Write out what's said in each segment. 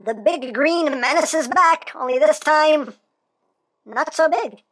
The big green menace is back, only this time, not so big.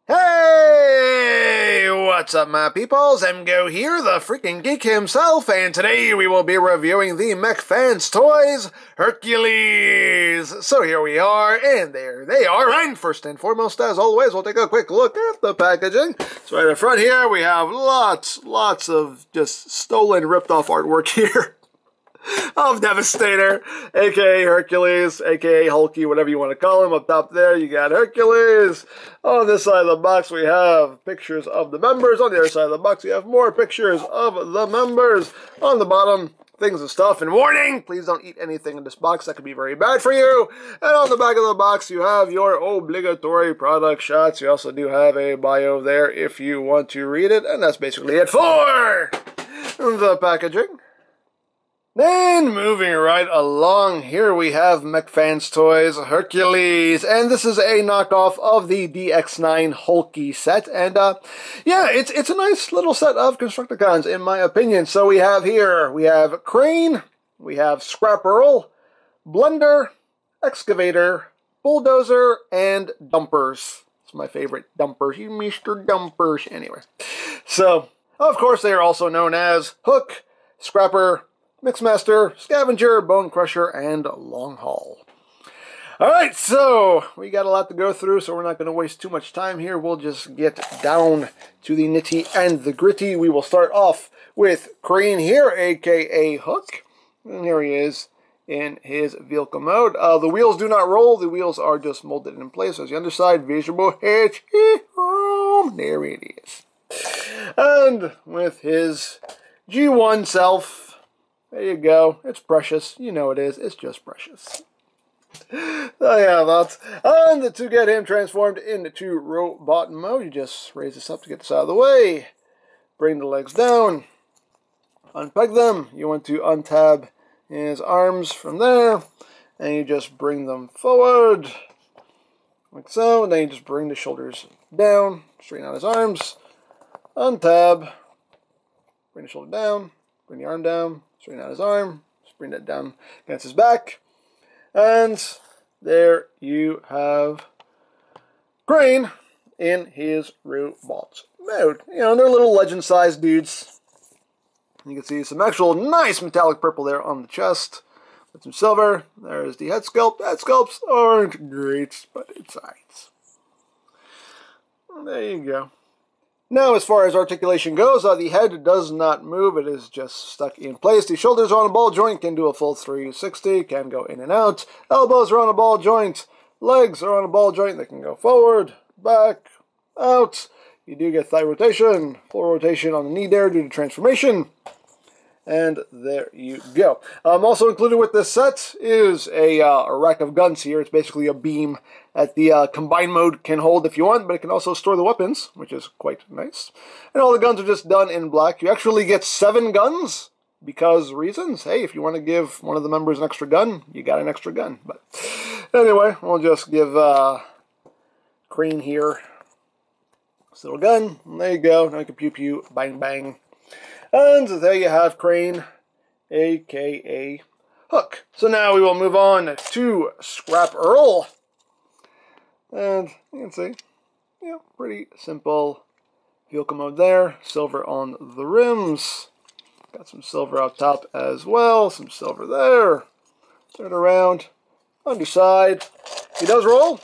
Hey, what's up my peoples? EmGo here, the freaking geek himself, and today we will be reviewing the Mech Fans Toys Hercules. So here we are, and there they are, and first and foremost, as always, we'll take a quick look at the packaging. So right in front here, we have lots of just stolen, ripped-off artwork here. Of Devastator, aka Hercules, aka Hulky, whatever you want to call him. Up top there, you got Hercules. On this side of the box, we have pictures of the members. On the other side of the box, we have more pictures of the members. On the bottom, things and stuff. And warning, please don't eat anything in this box. That could be very bad for you. And on the back of the box, you have your obligatory product shots. You also do have a bio there if you want to read it. And that's basically it for the packaging. Then, moving right along, here we have Mech Fans Toys Hercules, and this is a knockoff of the DX9 Hulky set, and yeah, it's a nice little set of Constructicons, in my opinion. So we have Crane, we have Scrap Earl, Blender, Excavator, Bulldozer, and Dumpers. It's my favorite, Dumpers, you Mr. Dumpers. Anyway, so, of course, they are also known as Hook, Scrapper, Mixmaster, Scavenger, Bone Crusher, and Long Haul. Alright, so we got a lot to go through, so we're not going to waste too much time here. We'll just get down to the nitty and the gritty. We will start off with Crane here, aka Hook. And here he is in his vehicle mode. The wheels do not roll. The wheels are just molded in place. As the underside, visible hitch. There it is. And with his G1 self, there you go. It's precious. You know it is. It's just precious. So yeah, that. And to get him transformed into robot mode, you just raise this up to get this out of the way. Bring the legs down. Unpeg them. You want to untab his arms from there. And you just bring them forward. Like so. And then you just bring the shoulders down. Straighten out his arms. Untab. Bring the shoulder down. Bring the arm down. Straighten out his arm, just bring that down against his back, and there you have Crane in his robot mode. You know, they're little legend-sized dudes. You can see some actual nice metallic purple there on the chest, with some silver. There's the head sculpt. Head sculpts aren't great, but it's alright. There you go. Now, as far as articulation goes, the head does not move. It is just stuck in place. The shoulders are on a ball joint, can do a full 360, can go in and out. Elbows are on a ball joint. Legs are on a ball joint. They can go forward, back, out. You do get thigh rotation, full rotation on the knee there due to transformation. And there you go. Also included with this set is a rack of guns here. It's basically a beam that the combined mode can hold if you want, but it can also store the weapons, which is quite nice. And all the guns are just done in black. You actually get 7 guns because reasons. Hey, if you want to give one of the members an extra gun, you got an extra gun. But anyway, we'll just give Crane here this little gun. And there you go. Now you can pew pew, bang bang. And there you have Crane, a.k.a. Hook. So now we will move on to Scrap Earl. And you can see, yeah, pretty simple vehicle mode there. Silver on the rims. Got some silver up top as well. Some silver there. Turn around. Underside. He does roll.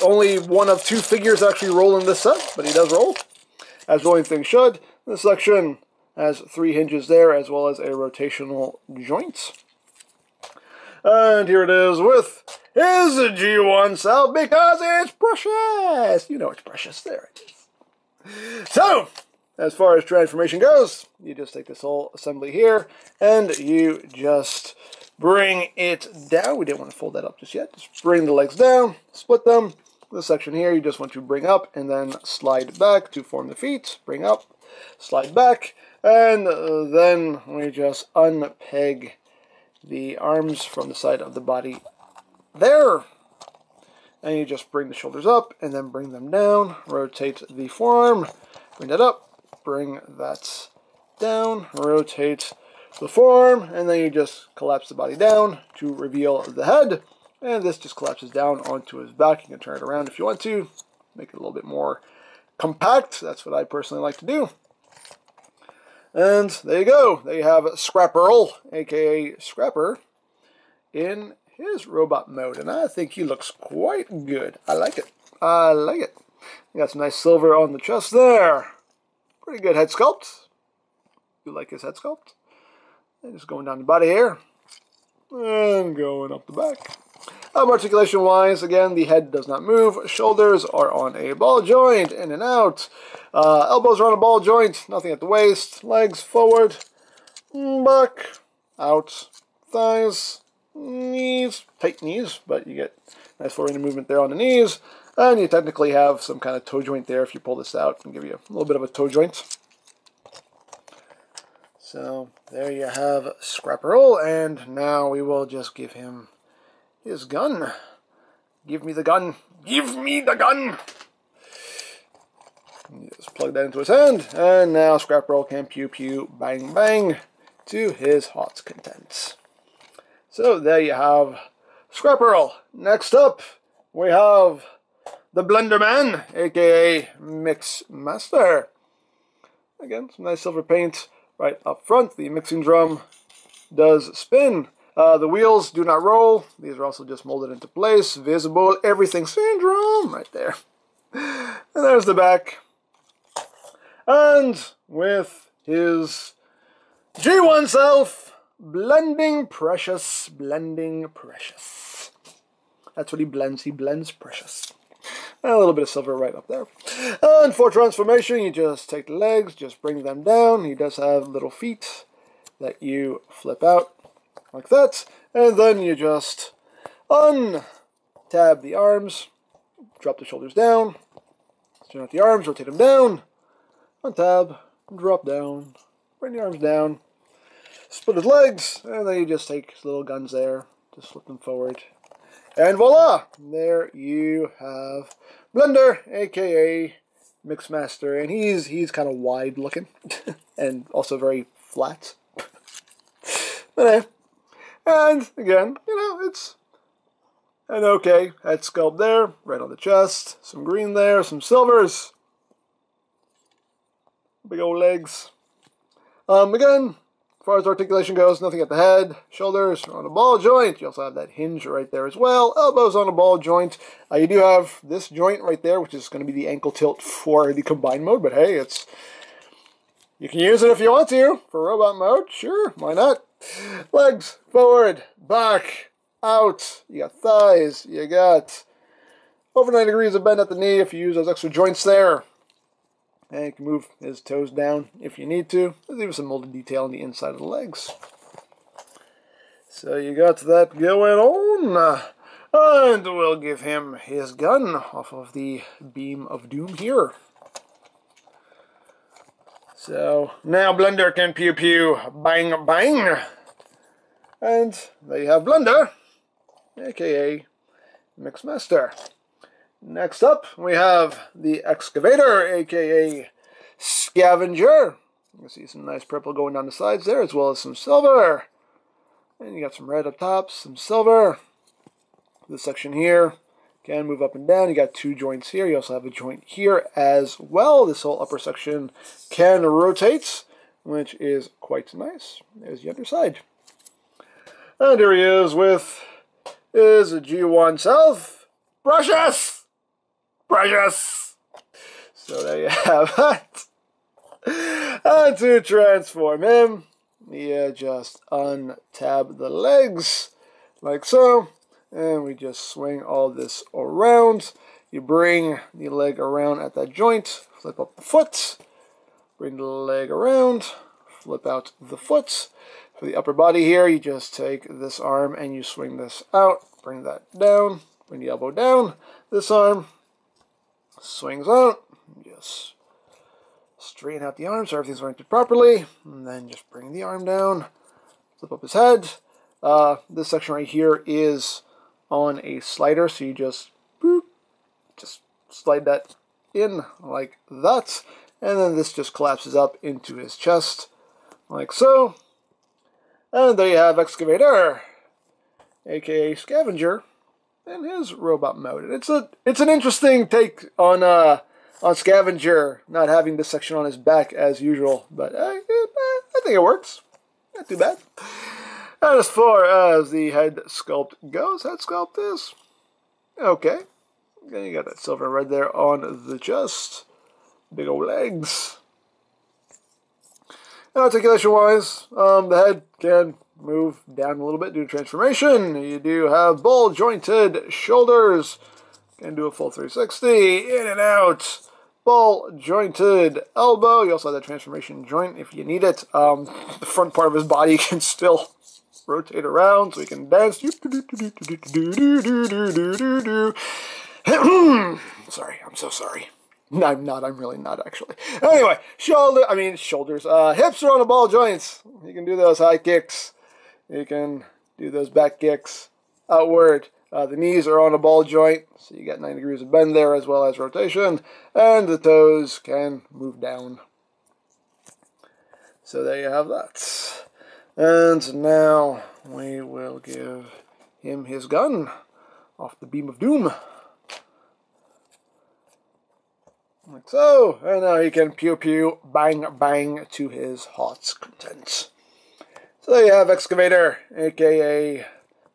Only one of 2 figures actually roll in this set, but he does roll, as rolling things should. This section has 3 hinges there, as well as a rotational joint. And here it is with his G1 self, because it's precious. You know it's precious. There it is. So, as far as transformation goes, you just take this whole assembly here, and you just bring it down. We didn't want to fold that up just yet. Just bring the legs down, split them. This section here, you just want to bring up and then slide back to form the feet. Bring up, slide back, and then we just unpeg the arms from the side of the body there. And you just bring the shoulders up and then bring them down. Rotate the forearm, bring that up, bring that down, rotate the form, and then you just collapse the body down to reveal the head. And this just collapses down onto his back. You can turn it around if you want to, make it a little bit more compact. That's what I personally like to do. And there you go. There you have Scrapperl, aka Scrapper, in his robot mode. And I think he looks quite good. I like it. I like it. You got some nice silver on the chest there. Pretty good head sculpt. You like his head sculpt? And just going down the body here. And going up the back. Articulation-wise, again, the head does not move. Shoulders are on a ball joint, in and out. Elbows are on a ball joint, nothing at the waist. Legs forward, back, out. Thighs, knees, tight knees, but you get nice forward movement there on the knees. And you technically have some kind of toe joint there if you pull this out and give you a little bit of a toe joint. So there you have Scrapperl, and now we will just give him his gun. Give me the gun. Give me the gun! Just plug that into his hand, and now Scrapperl can pew pew bang bang to his heart's content. So there you have Scrapperl. Next up, we have the Blender Man, aka Mix Master. Again, some nice silver paint right up front. The mixing drum does spin. The wheels do not roll. These are also just molded into place. Visible everything syndrome right there. And there's the back. And with his G1 self, blending precious, blending precious. That's what he blends precious. And a little bit of silver right up there. And for transformation, you just take the legs, just bring them down. He does have little feet that you flip out like that. And then you just untab the arms, drop the shoulders down, turn out the arms, rotate them down, untab, drop down, bring the arms down, split his legs, and then you just take his little guns there, just flip them forward. And voila! There you have Blender, aka Mixmaster, and he's kind of wide looking and also very flat. But anyway, and again, you know, it's an okay head sculpt there, right on the chest, some green there, some silvers, big old legs. Again, as far as articulation goes, nothing at the head. Shoulders are on a ball joint. You also have that hinge right there as well. Elbows on a ball joint. You do have this joint right there, which is going to be the ankle tilt for the combined mode. But hey, you can use it if you want to for robot mode. Sure, why not? Legs forward, back, out. You got thighs. You got over 90 degrees of bend at the knee if you use those extra joints there. And you can move his toes down if you need to. There's even some molded detail on the inside of the legs. So you got that going on. And we'll give him his gun off of the Beam of Doom here. So now Blender can pew pew bang bang. And there you have Blender, aka Mixmaster. Next up, we have the Excavator, aka Scavenger. You can see some nice purple going down the sides there, as well as some silver. And you got some red up top, some silver. This section here can move up and down. You got two joints here. You also have a joint here as well. This whole upper section can rotate, which is quite nice. There's the underside. And here he is with his G1 self. Precious! Precious! So there you have it. And to transform him, you just untab the legs, like so. And we just swing all this around. You bring the leg around at that joint, flip up the foot, bring the leg around, flip out the foot. For the upper body here, you just take this arm and you swing this out, bring that down, bring the elbow down. This arm swings out, just straighten out the arm so everything's oriented properly, and then just bring the arm down, flip up his head. This section right here is on a slider, so you just boop, just slide that in like that, And then this just collapses up into his chest, like so. And there you have Excavator, aka Scavenger, in his robot mode. And it's an interesting take on Scavenger not having this section on his back as usual, but I think it works. Not too bad. And as far as the head sculpt goes, head sculpt is okay. Then you got that silver and red there on the chest. Big old legs. And articulation-wise, the head can move down a little bit due to transformation. You do have ball-jointed shoulders. Can do a full 360, in and out. Ball-jointed elbow. You also have that transformation joint if you need it. The front part of his body can still rotate around so he can dance. Sorry, I'm so sorry. No, I'm not. I'm really not, actually. Anyway, shoulders. Hips are on the ball joints. You can do those high kicks. You can do those back kicks outward. The knees are on a ball joint, so you got 90 degrees of bend there as well as rotation. And the toes can move down. So there you have that. And now we will give him his gun off the beam of doom. Like so. And now he can pew pew, bang bang to his heart's content. So there you have Excavator, aka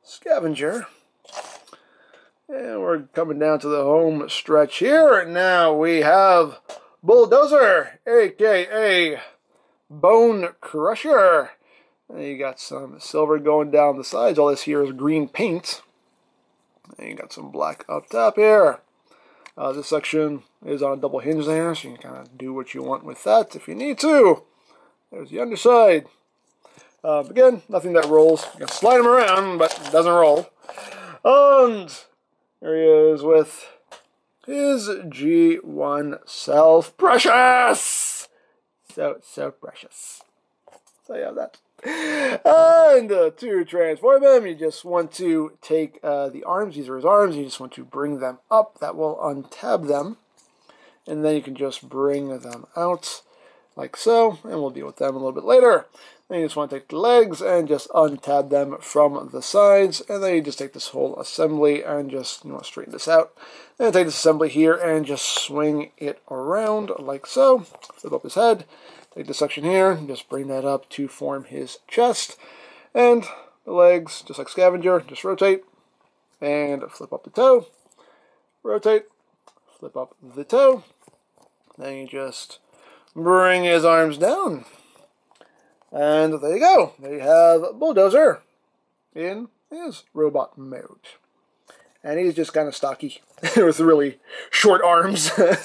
Scavenger. And we're coming down to the home stretch here. Now we have Bulldozer, aka Bone Crusher. And you got some silver going down the sides. All this here is green paint. And you got some black up top here. This section is on a double hinge there, so you can kind of do what you want with that if you need to. There's the underside. Again, nothing that rolls. You can slide him around, but it doesn't roll. And there he is with his G1 self. Precious! So precious. So you have that. And to transform him, you just want to take the arms. These are his arms. You just want to bring them up. That will untab them. And then you can just bring them out like so. And we'll deal with them a little bit later. Then you just want to take the legs and just untab them from the sides. And then you just take this whole assembly and just straighten this out. And take this assembly here and just swing it around like so. Flip up his head. Take this section here, just bring that up to form his chest. And the legs, just like Scavenger, just rotate. And flip up the toe. Rotate. Flip up the toe. Then you just bring his arms down. And there you go. There you have Bulldozer in his robot mode. And he's just kind of stocky with really short arms. And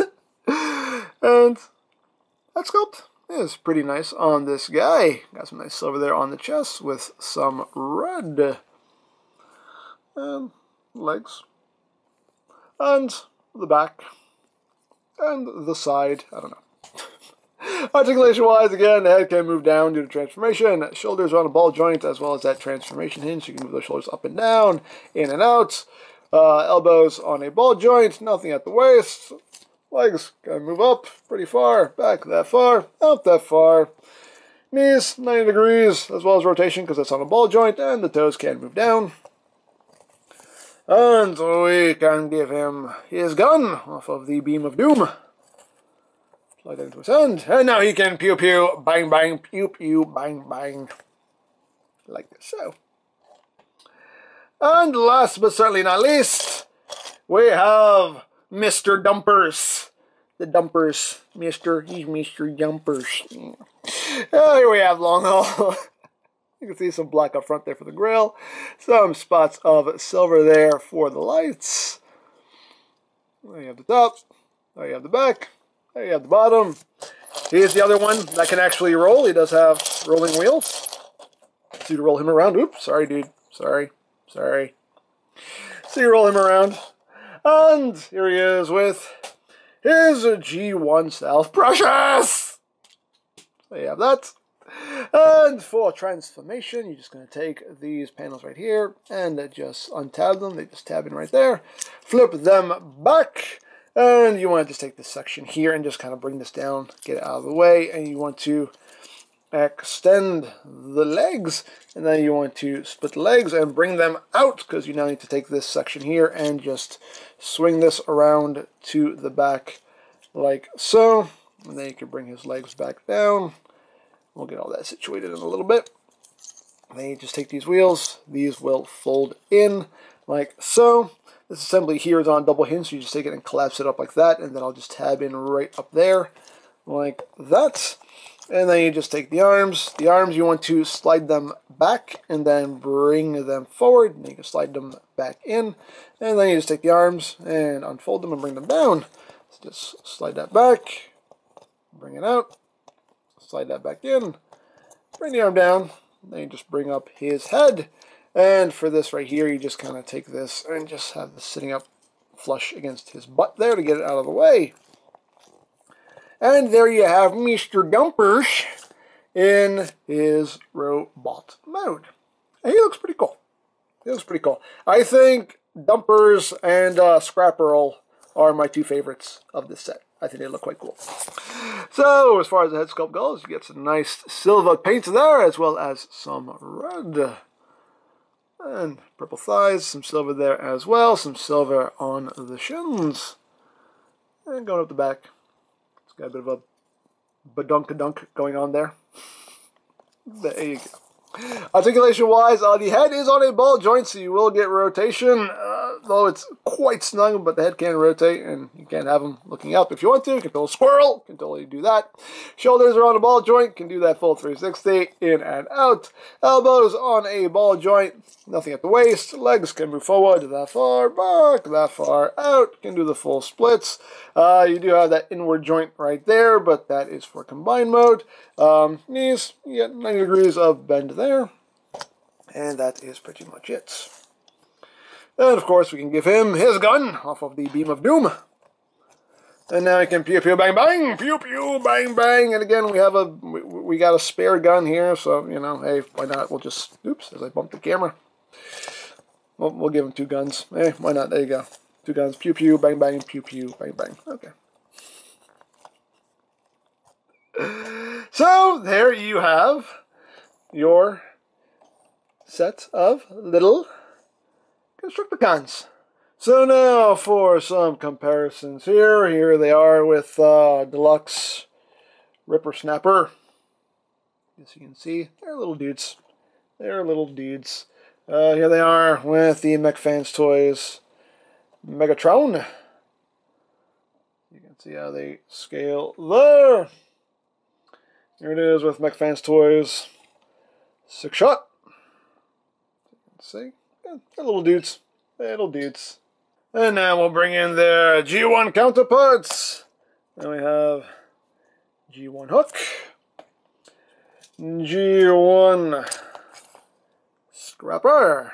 that sculpt is pretty nice on this guy. Got some nice silver there on the chest with some red. And legs. And the back. And the side. I don't know. Articulation-wise, again, the head can move down due to transformation. Shoulders are on a ball joint as well as that transformation hinge. You can move those shoulders up and down, in and out. Elbows on a ball joint. Nothing at the waist. Legs can move up pretty far, back that far, out that far. Knees, 90 degrees, as well as rotation because that's on a ball joint, and the toes can move down. And we can give him his gun off of the beam of doom. Slide that into his hand, and now he can pew pew, bang bang, pew pew, bang bang. Like so. And last but certainly not least, we have Mr. Dumpers. The Dumpers. He's Mr. Dumpers. Oh, here we have long haul. You can see some black up front there for the grill. Some spots of silver there for the lights. There you have the top. There you have the back. There you have the bottom. Here's the other one that can actually roll. He does have rolling wheels. So you roll him around. Oops, sorry, dude. Sorry. So you roll him around. And here he is with his G1 self. Precious! So you have that. And for transformation, you're just going to take these panels right here and just untab them. They just tab in right there. Flip them back. And you want to just take this section here and just kind of bring this down, get it out of the way, and you want to extend the legs, and then you want to split the legs and bring them out, because you now need to take this section here and just swing this around to the back like so. And then you can bring his legs back down. We'll get all that situated in a little bit. And then you just take these wheels. These will fold in like so. This assembly here is on double hinge, so you just take it and collapse it up like that, and then I'll just tab in right up there like that. And then you just take the arms. The arms, you want to slide them back and then bring them forward. And you can slide them back in. And then you just take the arms and unfold them and bring them down. So just slide that back, bring it out, slide that back in, bring the arm down. Then you just bring up his head. And for this right here, you just kind of take this and just have this sitting up flush against his butt there to get it out of the way. And there you have Mr. Dumpers in his robot mode. And he looks pretty cool. He looks pretty cool. I think Dumpers and Scrapper are my two favorites of this set. I think they look quite cool. So, as far as the head sculpt goes, you get some nice silver paint there, as well as some red. And purple thighs, some silver there as well. Some silver on the shins. And going up the back. It's got a bit of a badunk-a-dunk going on there. There you go. Articulation-wise, the head is on a ball joint, so you will get rotation. Though it's quite snug, but the head can rotate, and you can't have them looking up if you want to. You can pull a squirrel, can totally do that. Shoulders are on a ball joint, can do that full 360, in and out. Elbows on a ball joint, nothing at the waist. Legs can move forward, that far back, that far out, can do the full splits. You do have that inward joint right there, but that is for combined mode. Knees, you get 90 degrees of bend there. And that is pretty much it. And of course we can give him his gun off of the Beam of Doom. And now he can pew pew bang bang, pew pew bang bang. And again we got a spare gun here, so you know, hey, why not? We'll just oops, as I bumped the camera. We'll give him two guns. Hey, why not? There you go. Two guns, pew pew bang bang, pew pew bang bang. Okay. So there you have your set of little Constructicons. So now for some comparisons here. Here they are with Deluxe Ripper Snapper. As you can see, they're little dudes. They're little dudes. Here they are with the Mech Fans Toys Megatron. You can see how they scale there. Here it is with Mech Fans Toys Six Shot. You can see. Yeah, they're little dudes. Little dudes. And now we'll bring in their G1 counterparts. Then we have G1 Hook, G1 Scrapper,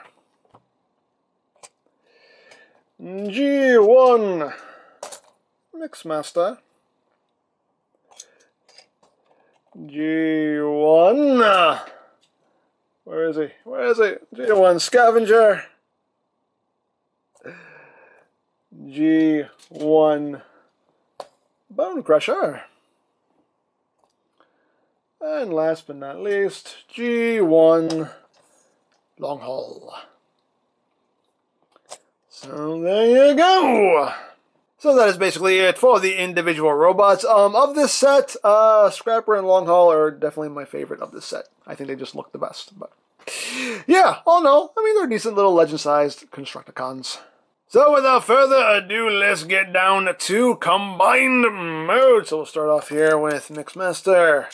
G1 Mixmaster, G1... Where is he? Where is he? G1 Scavenger. G1 Bone Crusher. And last but not least, G1 Long Haul. So there you go. So that is basically it for the individual robots. Of this set, Scrapper and Long Haul are definitely my favorite of this set. I think they just look the best. But yeah, all in all, I mean, they're decent little legend-sized Constructicons. So without further ado, let's get down to combined mode. So we'll start off here with Mixmaster.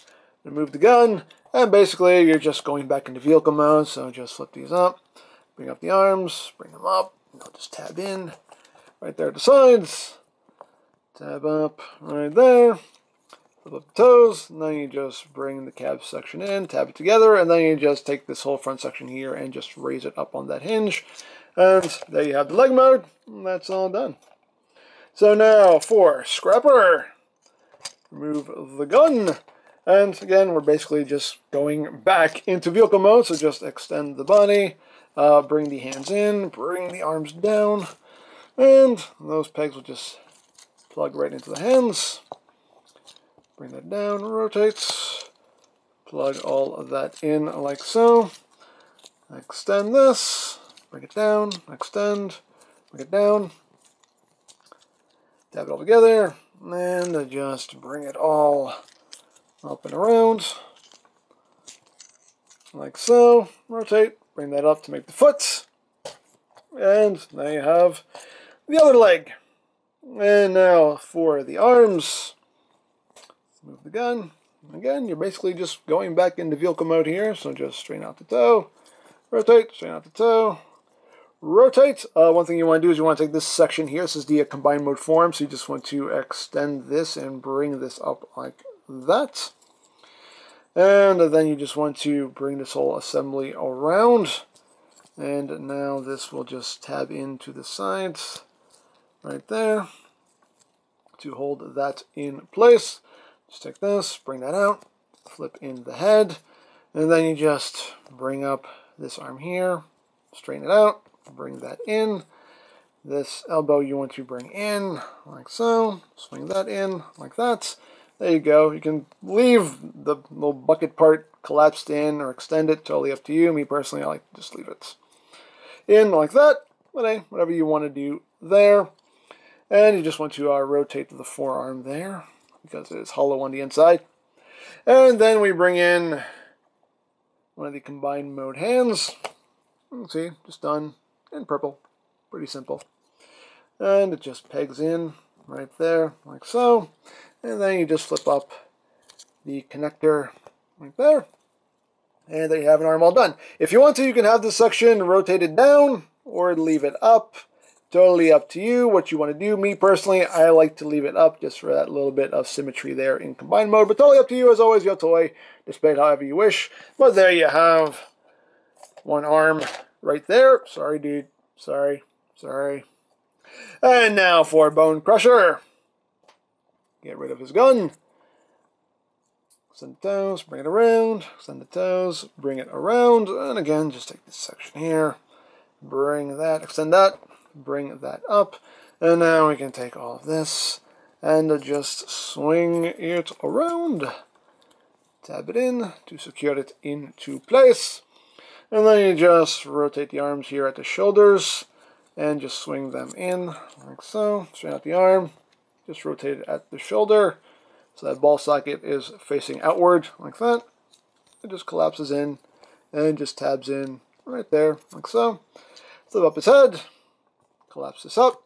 Remove the gun, and basically you're just going back into vehicle mode. So just flip these up, bring up the arms, bring them up, and I'll just tab in. Right there at the sides, tab up right there, flip up the toes, and then you just bring the cab section in, tab it together, and then you just take this whole front section here and just raise it up on that hinge. And there you have the leg mode, and that's all done. So now for Scrapper, remove the gun, and again we're basically just going back into vehicle mode, so just extend the body, bring the hands in, bring the arms down, and those pegs will just plug right into the hands. Bring that down, rotate. Plug all of that in like so. Extend this, bring it down, extend, bring it down. Tap it all together, and just bring it all up and around. Like so. Rotate, bring that up to make the foot. And now you have the other leg. And now for the arms. Move the gun. Again, you're basically just going back into vehicle mode here, so just straighten out the toe. Rotate, straighten out the toe. Rotate. One thing you want to do is you want to take this section here. This is the combined mode form, so you just want to extend this and bring this up like that. And then you just want to bring this whole assembly around. And now this will just tab into the sides right there to hold that in place. Just take this, bring that out, flip in the head, and then you just bring up this arm here, straighten it out, bring that in. This elbow you want to bring in like so, swing that in like that. There you go. You can leave the little bucket part collapsed in or extend it, totally up to you. Me personally, I like to just leave it in like that. But hey, whatever you want to do there. And you just want to rotate the forearm there because it is hollow on the inside. And then we bring in one of the combined mode hands. See, just done in purple. Pretty simple. And it just pegs in right there like so. And then you just flip up the connector right there. And there you have an arm all done. If you want to, you can have this section rotated down or leave it up. Totally up to you what you want to do. Me personally, I like to leave it up just for that little bit of symmetry there in combined mode. But totally up to you. As always, your toy. Display it however you wish. But there you have one arm right there. Sorry, dude. Sorry. And now for Bone Crusher. Get rid of his gun. Extend the toes, bring it around. Extend the toes, bring it around. And again, just take this section here. Bring that, extend that, bring that up. And now we can take all of this and just swing it around. Tab it in to secure it into place. And then you just rotate the arms here at the shoulders and just swing them in like so. Straighten out the arm. Just rotate it at the shoulder so that ball socket is facing outward like that. It just collapses in and just tabs in right there like so. Flip up his head, collapse this up,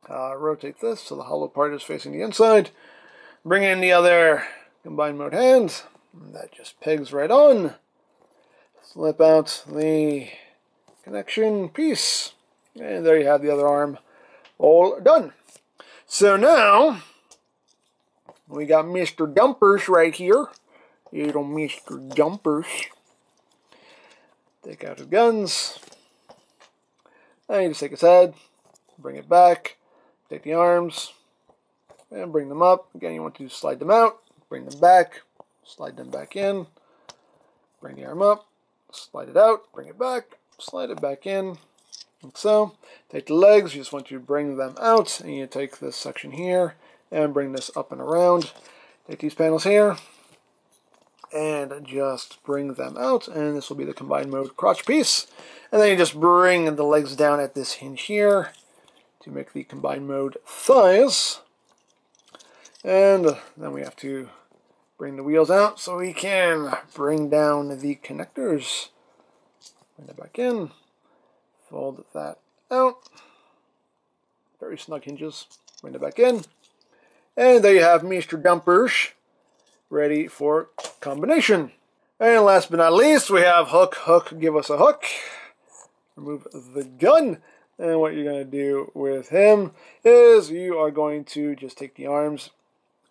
rotate this so the hollow part is facing the inside. Bring in the other combined mode hand. That just pegs right on. Flip out the connection piece. And there you have the other arm all done. So now, we got Mr. Dumpers right here. Little Mr. Dumpers. Take out his guns. And you just take his head, bring it back, take the arms, and bring them up. Again, you want to slide them out, bring them back, slide them back in, bring the arm up, slide it out, bring it back, slide it back in. Like so. Take the legs, you just want to bring them out, and you take this section here and bring this up and around. Take these panels here and just bring them out, and this will be the combined mode crotch piece. And then you just bring the legs down at this hinge here to make the combined mode thighs. And then we have to bring the wheels out so we can bring down the connectors. Bring it back in. Fold that out. Very snug hinges. Bring it back in. And there you have Mr. Dumpers ready for combination. And last but not least, we have Hook. Hook, give us a hook. Remove the gun. And what you're going to do with him is you are going to just take the arms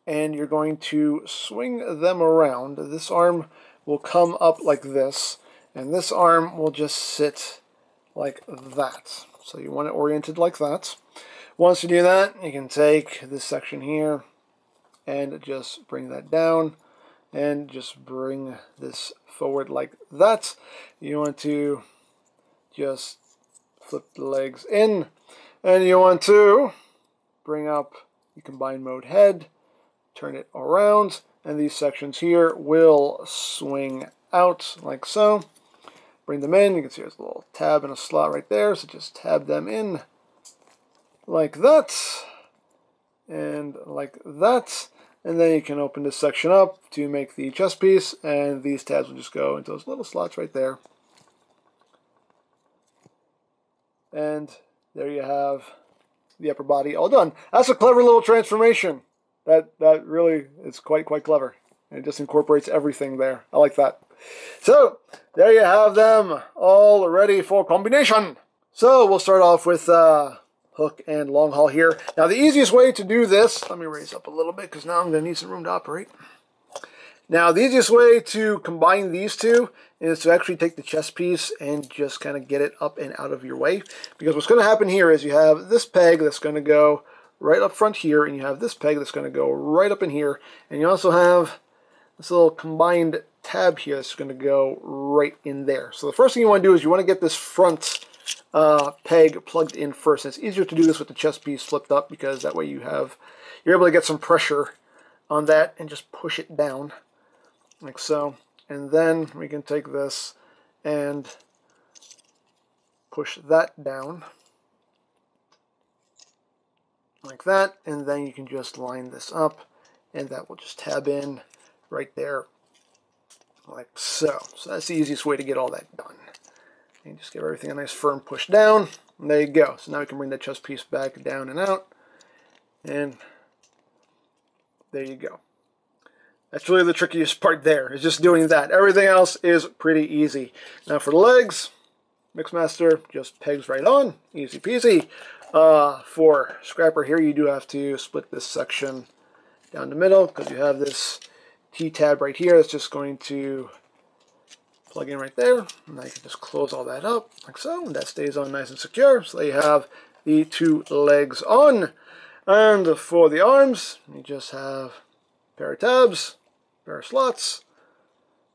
and you're going to swing them around. This arm will come up like this, and this arm will just sit like that. So you want it oriented like that. Once you do that, you can take this section here and just bring that down and just bring this forward like that. You want to just flip the legs in, and you want to bring up the combined mode head, turn it around, and these sections here will swing out like so. Bring them in. You can see there's a little tab and a slot right there, so just tab them in like that, and like that. And then you can open this section up to make the chest piece, and these tabs will just go into those little slots right there. And there you have the upper body all done. That's a clever little transformation. That really is quite clever. And it just incorporates everything there. I like that. So, there you have them all ready for combination. So, we'll start off with hook and long haul here. Now, the easiest way to do this, let me raise up a little bit because now I'm going to need some room to operate. Now, the easiest way to combine these two is to actually take the chest piece and just kind of get it up and out of your way. Because what's going to happen here is you have this peg that's going to go right up front here, and you have this peg that's going to go right up in here, and you also have this little combined tab here that's going to go right in there. So the first thing you want to do is you want to get this front peg plugged in first. And it's easier to do this with the chest piece flipped up because that way you're able to get some pressure on that and just push it down like so. And then we can take this and push that down like that, and then you can just line this up, and that will just tab in right there like so. So that's the easiest way to get all that done. And just give everything a nice firm push down, and there you go. So now we can bring the chest piece back down and out, and there you go. That's really the trickiest part there, is just doing that. Everything else is pretty easy. Now for the legs, Mixmaster just pegs right on, easy peasy. For Scrapper here, you do have to split this section down the middle because you have this T-tab right here that's just going to plug in right there. And now you can just close all that up like so, and that stays on nice and secure. So there you have the two legs on. And for the arms, you just have a pair of tabs, a pair of slots.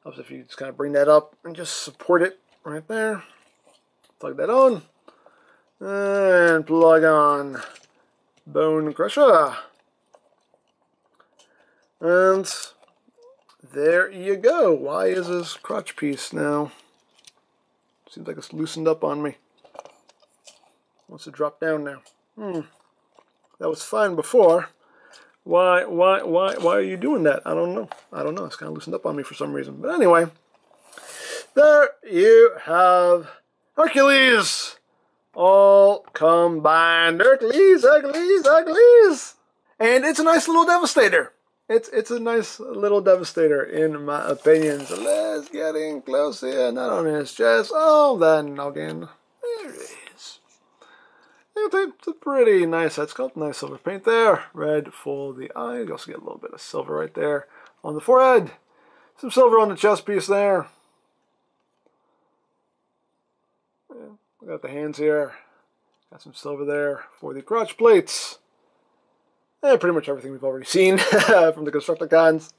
Helps if you just kind of bring that up and just support it right there. Plug that on. And plug on Bone Crusher. And there you go. Why is this crotch piece now? Seems like it's loosened up on me. Wants to drop down now. That was fine before. Why are you doing that? I don't know. It's kind of loosened up on me for some reason. But anyway, there you have Hercules. All combined. Hercules. And it's a nice little Devastator. It's a nice little Devastator in my opinion. So let's get in close here. Not on his chest. Oh, that noggin. There it is. It's a pretty nice head sculpt. Nice silver paint there. Red for the eyes. You also get a little bit of silver right there on the forehead. Some silver on the chest piece there. We got the hands here. Got some silver there for the crotch plates. And pretty much everything we've already seen from the Constructicons.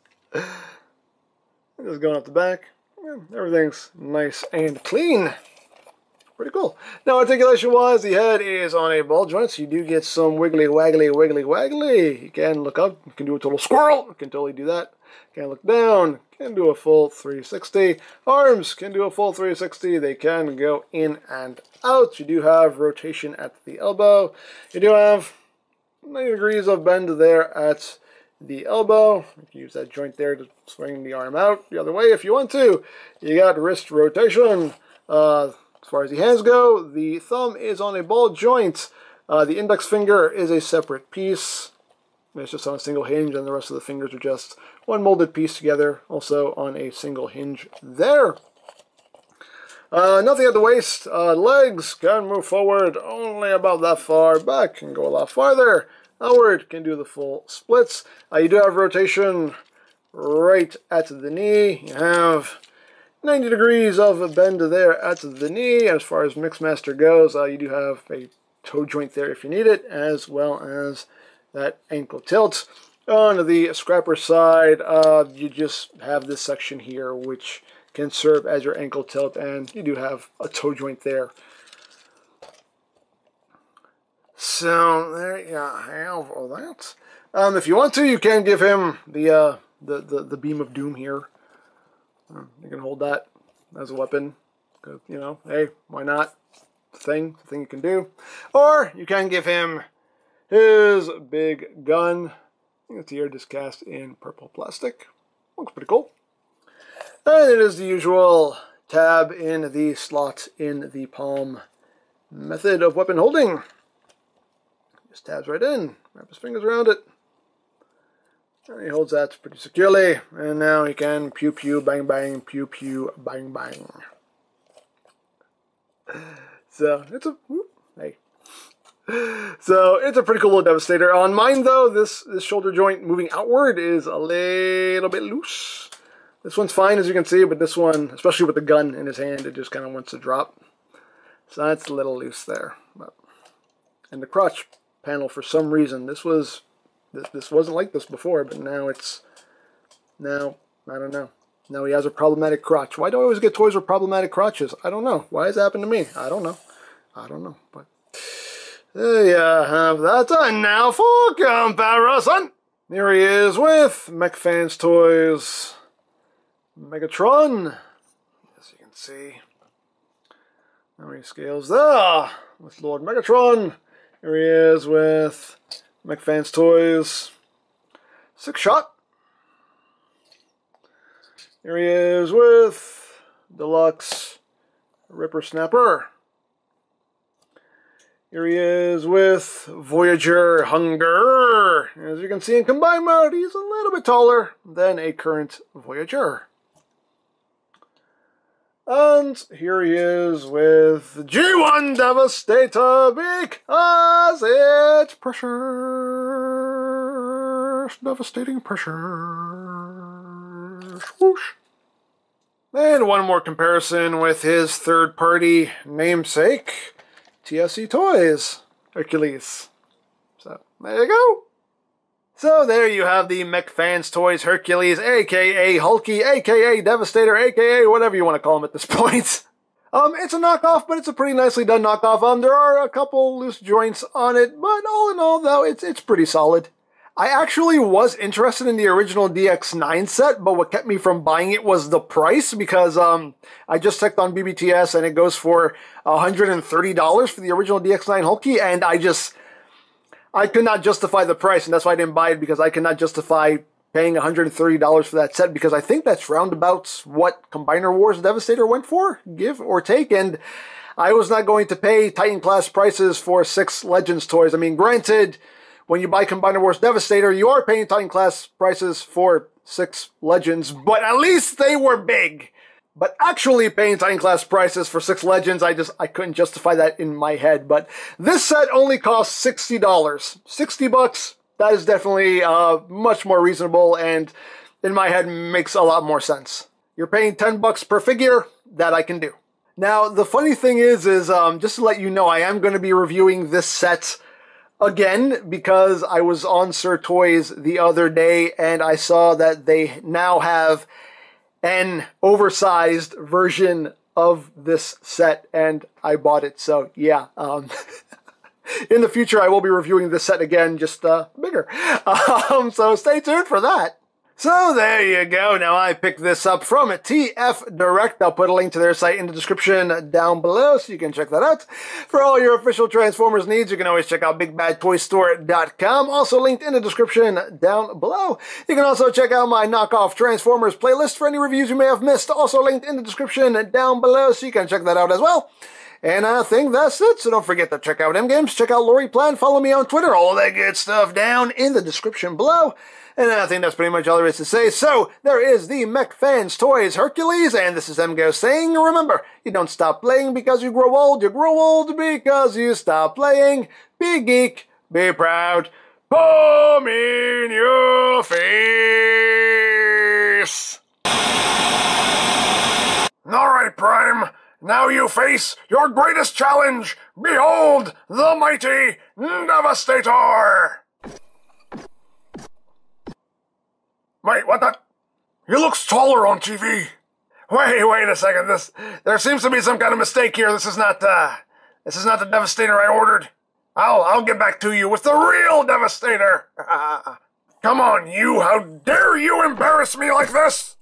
Just going up the back. Yeah, everything's nice and clean. Pretty cool. Now, articulation-wise, the head is on a ball joint, so you do get some wiggly, waggly. You can look up. You can do a total squirrel. You can totally do that. You can look down. Can do a full 360. Arms can do a full 360. They can go in and out. You do have rotation at the elbow. You do have 90 degrees of bend there at the elbow. You can use that joint there to swing the arm out the other way if you want to. You got wrist rotation. As far as the hands go, the thumb is on a ball joint. The index finger is a separate piece. It's just on a single hinge, and the rest of the fingers are just one molded piece together, also on a single hinge there. Nothing at the waist. Legs can move forward only about that far. Back can go a lot farther. Outward can do the full splits. You do have rotation right at the knee. You have 90 degrees of a bend there at the knee. As far as Mixmaster goes, you do have a toe joint there if you need it, as well as that ankle tilt. On the Scrapper side, you just have this section here, which can serve as your ankle tilt, and you do have a toe joint there. So there you have all that. If you want to, you can give him the beam of doom here. You can hold that as a weapon. You know, hey, why not? Thing you can do. Or you can give him his big gun. I think it's here, just cast in purple plastic. Looks pretty cool. And it is the usual tab in the slot in the palm method of weapon holding. Just tabs right in, wrap his fingers around it. And he holds that pretty securely. And now he can pew pew bang bang, pew pew bang bang. So it's a So it's a pretty cool little Devastator. On mine though, this shoulder joint moving outward is a little bit loose. This one's fine as you can see, but this one, especially with the gun in his hand, it just kind of wants to drop. So that's a little loose there. And the crotch panel, for some reason, this wasn't like this before, but now I don't know. Now he has a problematic crotch. Why do I always get toys with problematic crotches? I don't know. Why has it happened to me? I don't know. But there you have that. And now for comparison. Here he is with Mech Fans Toys Megatron. As you can see. How he scales there with Lord Megatron. Here he is with Mech Fans Toys Six Shot. Here he is with Deluxe Ripper Snapper. Here he is with Voyager Hunger. As you can see in combined mode, he's a little bit taller than a current Voyager. And here he is with G1 Devastator because it's pressure. Devastating pressure. Swoosh. And one more comparison with his third-party namesake, TSC Toys, Hercules. So, there you go. So there you have the Mech Fans Toys Hercules, a.k.a. Hulky, a.k.a. Devastator, a.k.a. whatever you want to call him at this point. It's a knockoff, but it's a pretty nicely done knockoff. There are a couple loose joints on it, but all in all, though, it's pretty solid. I actually was interested in the original DX9 set, but what kept me from buying it was the price, because I just checked on BBTS and it goes for $130 for the original DX9 Hulky, and I could not justify the price, and that's why I didn't buy it, because I could not justify paying $130 for that set, because I think that's roundabouts what Combiner Wars Devastator went for, give or take, and I was not going to pay Titan class prices for 6 Legends toys. I mean, granted, when you buy Combiner Wars Devastator, you are paying Titan class prices for 6 Legends, but at least they were big. But actually paying Titan class prices for 6 Legends, I couldn't justify that in my head. But this set only costs $60. $60, that is definitely much more reasonable, and in my head makes a lot more sense. You're paying $10 per figure, that I can do. Now, the funny thing is just to let you know, I am going to be reviewing this set again, because I was on Sir Toys the other day, and I saw that they now have an oversized version of this set, and I bought it. So yeah, in the future I will be reviewing this set again, just bigger. So stay tuned for that. So there you go. Now I picked this up from TF Direct. I'll put a link to their site in the description down below so you can check that out. For all your official Transformers needs, you can always check out BigBadToyStore.com. Also linked in the description down below. You can also check out my knockoff Transformers playlist for any reviews you may have missed. Also linked in the description down below so you can check that out as well. And I think that's it, so don't forget to check out EmGo's, check out Lori Plan, follow me on Twitter, all that good stuff down in the description below. And I think that's pretty much all there is to say. So, there is the Mech Fans Toys Hercules, and this is EmGo saying, remember, you don't stop playing because you grow old because you stop playing. Be geek, be proud, palm in your face. Alright, Prime, now you face your greatest challenge. Behold the mighty Devastator. Wait, what the? He looks taller on TV. Wait a second. There seems to be some kind of mistake here. This is not the Devastator I ordered. I'll get back to you with the real Devastator. Come on, you! How dare you embarrass me like this?